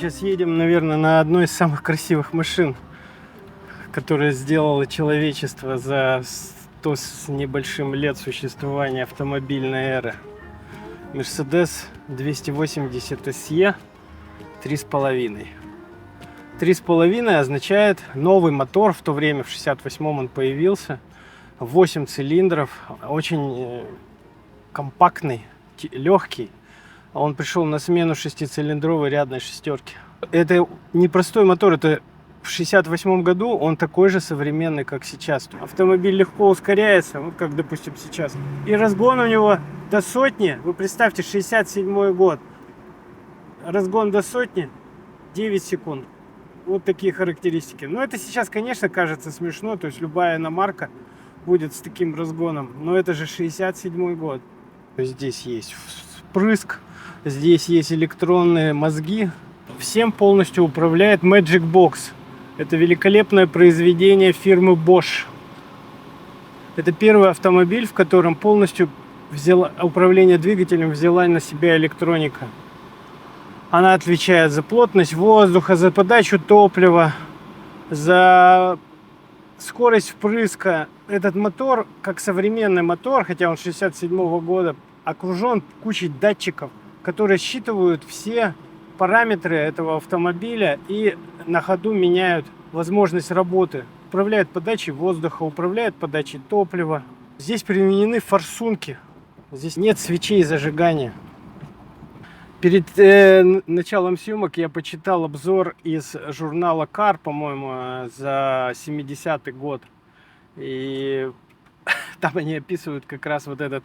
сейчас едем, наверное, на одной из самых красивых машин, которые сделало человечество за 100 с небольшим лет существования автомобильной эры. Mercedes 280 SE 3,5. 3,5 означает новый мотор. В то время, в 68-м он появился. 8 цилиндров, очень компактный, легкий. Он пришел на смену 6-цилиндровой рядной шестерки. Это не простой мотор, это в 68 году он такой же современный, как сейчас. Автомобиль легко ускоряется, вот как, допустим, сейчас. И разгон у него до сотни, вы представьте, 67 год. Разгон до сотни 9 секунд. Вот такие характеристики. Но это сейчас, конечно, кажется смешно, то есть любая иномарка будет с таким разгоном. Но это же 67 год. Здесь есть впрыск, здесь есть электронные мозги. Всем полностью управляет Magic Box. Это великолепное произведение фирмы Bosch. Это первый автомобиль, в котором полностью управление двигателем взяла на себя электроника. Она отвечает за плотность воздуха, за подачу топлива, за скорость впрыска. Этот мотор, как современный мотор, хотя он 67 года, окружен кучей датчиков, которые считывают все параметры этого автомобиля и на ходу меняют возможность работы. Управляют подачей воздуха, управляют подачей топлива. Здесь применены форсунки. Здесь нет свечей зажигания. Перед началом съемок я почитал обзор из журнала Car, по-моему, за 70-й год. И там они описывают как раз вот этот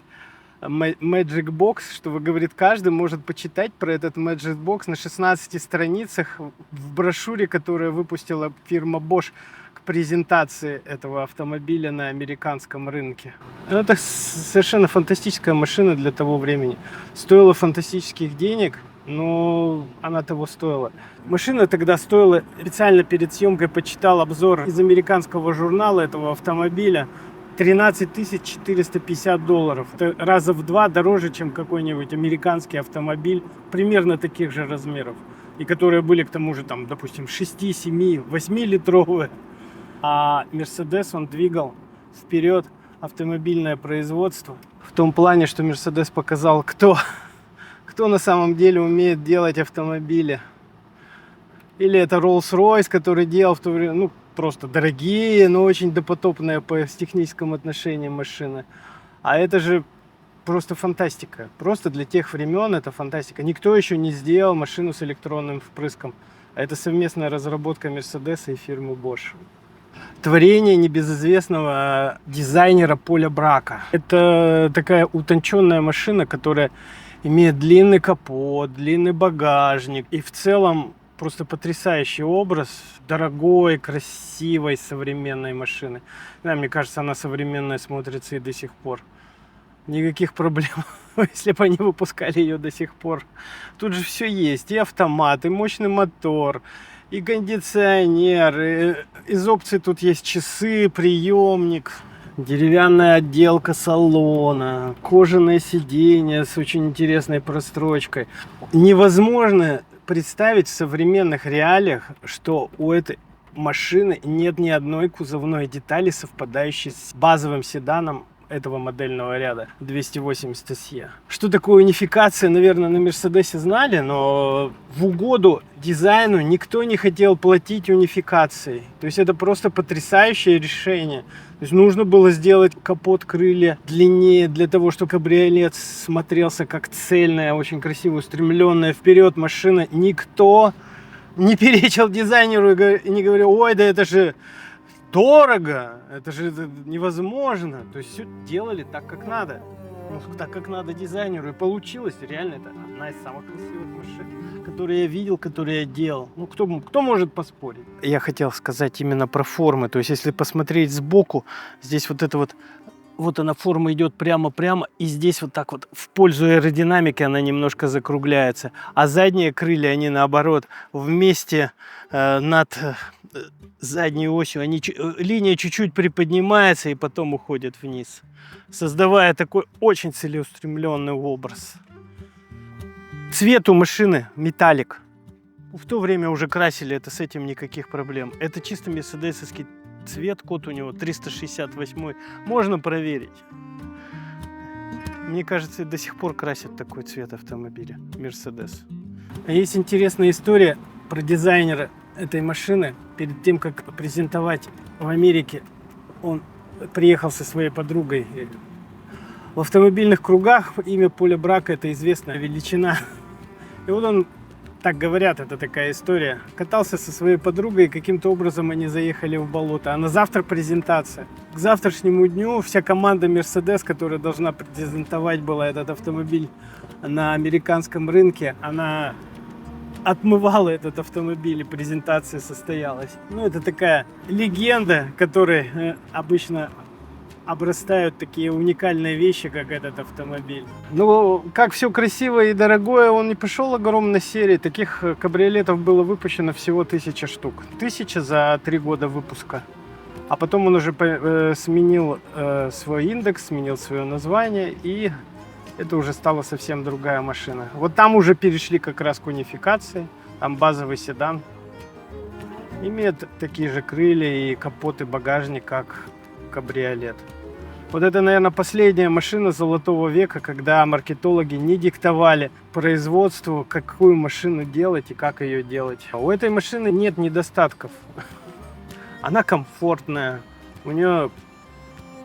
Magic Box, что, говорит, каждый может почитать про этот Magic Box на 16 страницах в брошюре, которую выпустила фирма Bosch к презентации этого автомобиля на американском рынке. Это совершенно фантастическая машина для того времени. Стоила фантастических денег, но она того стоила. Машина тогда стоила, специально перед съемкой почитал обзор из американского журнала этого автомобиля, $13 450. Это раза в 2 дороже, чем какой-нибудь американский автомобиль примерно таких же размеров. И которые были к тому же, там, допустим, 6, 7, 8-литровые. А Mercedes, он двигал вперед автомобильное производство. В том плане, что Mercedes показал, кто на самом деле умеет делать автомобили. Или это Rolls-Royce, который делал в то время, ну, просто дорогие, но очень допотопные с техническим отношением машины. А это же просто фантастика. Просто для тех времен это фантастика. Никто еще не сделал машину с электронным впрыском. А это совместная разработка Mercedes и фирмы Bosch. Творение небезызвестного дизайнера Поля Брака. Это такая утонченная машина, которая имеет длинный капот, длинный багажник. И в целом просто потрясающий образ дорогой, красивой, современной машины. Да, мне кажется, она современная смотрится и до сих пор. Никаких проблем, если бы они выпускали ее до сих пор. Тут же все есть. И автомат, и мощный мотор, и кондиционер. И из опций тут есть часы, приемник, деревянная отделка салона, кожаное сиденье с очень интересной прострочкой. Невозможно представить в современных реалиях, что у этой машины нет ни одной кузовной детали, совпадающей с базовым седаном этого модельного ряда 280 SE. Что такое унификация, наверное, на Мерседесе знали, но в угоду дизайну никто не хотел платить унификацией. То есть это просто потрясающее решение. То есть нужно было сделать капот, крылья длиннее для того, чтобы кабриолет смотрелся как цельная, очень красивая, устремленная вперед машина. Никто не перечил дизайнеру и не говорил: ой, да это же дорого, это же невозможно. То есть все делали так, как надо. Ну, так, как надо дизайнеру. И получилось. Реально, это одна из самых красивых машин, которые я видел, которые я делал. Ну, кто может поспорить? Я хотел сказать именно про формы. То есть, если посмотреть сбоку, здесь вот это вот она, форма идет прямо-прямо, и здесь вот так вот в пользу аэродинамики она немножко закругляется. А задние крылья, они наоборот, вместе над задней осью, линия чуть-чуть приподнимается и потом уходит вниз, создавая такой очень целеустремленный образ. Цвет у машины металлик. В то время уже красили это, с этим никаких проблем. Это чисто мерседесовский цвет, код у него 368. Можно проверить. Мне кажется, до сих пор красят такой цвет автомобиля Mercedes. Есть интересная история про дизайнера этой машины. Перед тем, как презентовать в Америке, он приехал со своей подругой. В автомобильных кругах имя Поля Брака — это известная величина. И вот он, так говорят, это такая история, катался со своей подругой, и каким-то образом они заехали в болото. А на завтра презентация. К завтрашнему дню вся команда Mercedes, которая должна презентовать была этот автомобиль на американском рынке, она отмывала этот автомобиль, и презентация состоялась. Ну, это такая легенда, которой обычно обрастают такие уникальные вещи, как этот автомобиль. Ну, как все красиво и дорогое, он не пошел огромной серии. Таких кабриолетов было выпущено всего 1000 штук. 1000 за 3 года выпуска. А потом он уже сменил свой индекс, сменил свое название, и это уже стала совсем другая машина. Вот там уже перешли как раз к унификации. Там базовый седан. Имеет такие же крылья и капот, и багажник, как кабриолет. Вот это, наверное, последняя машина золотого века, когда маркетологи не диктовали производству, какую машину делать и как ее делать. А у этой машины нет недостатков. Она комфортная, у нее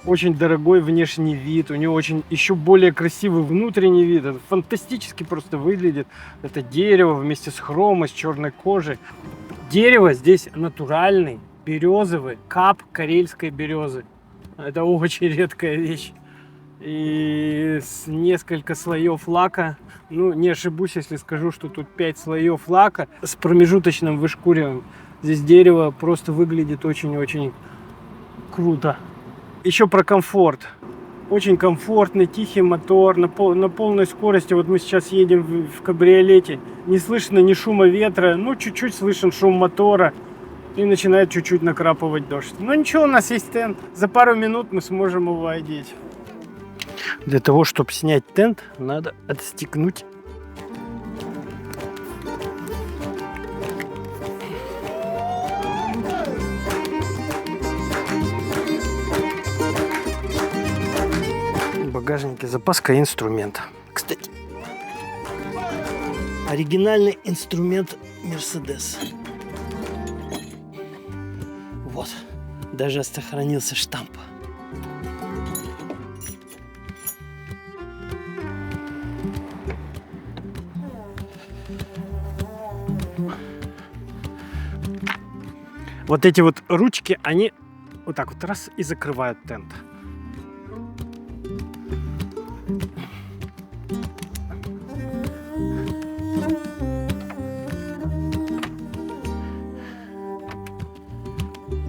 очень дорогой внешний вид, у нее очень еще более красивый внутренний вид. Это фантастически просто выглядит. Это дерево вместе с хромой, с черной кожей. Дерево здесь натуральный, березовый, кап карельской березы. Это очень редкая вещь. И несколько слоев лака. Ну, не ошибусь, если скажу, что тут 5 слоев лака с промежуточным вышкуриванием. Здесь дерево просто выглядит очень-очень круто. Еще про комфорт. Очень комфортный, тихий мотор на полной скорости. Вот мы сейчас едем в кабриолете. Не слышно ни шума ветра. Ну, чуть-чуть слышен шум мотора. И начинает чуть-чуть накрапывать дождь. Но ничего, у нас есть тент. За пару минут мы сможем его одеть. Для того, чтобы снять тент, надо отстегнуть. В багажнике запаска и инструмент. Кстати, оригинальный инструмент Mercedes. Вот, даже сохранился штамп. Вот эти вот ручки, они вот так вот раз и закрывают тент.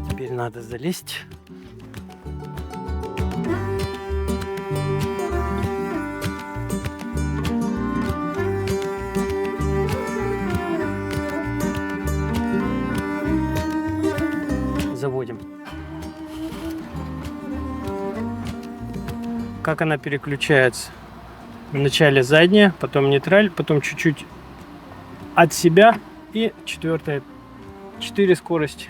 Теперь надо залезть. Заводим. Как она переключается? Вначале задняя, потом нейтраль, потом чуть-чуть от себя и четвертая. 4 скорости.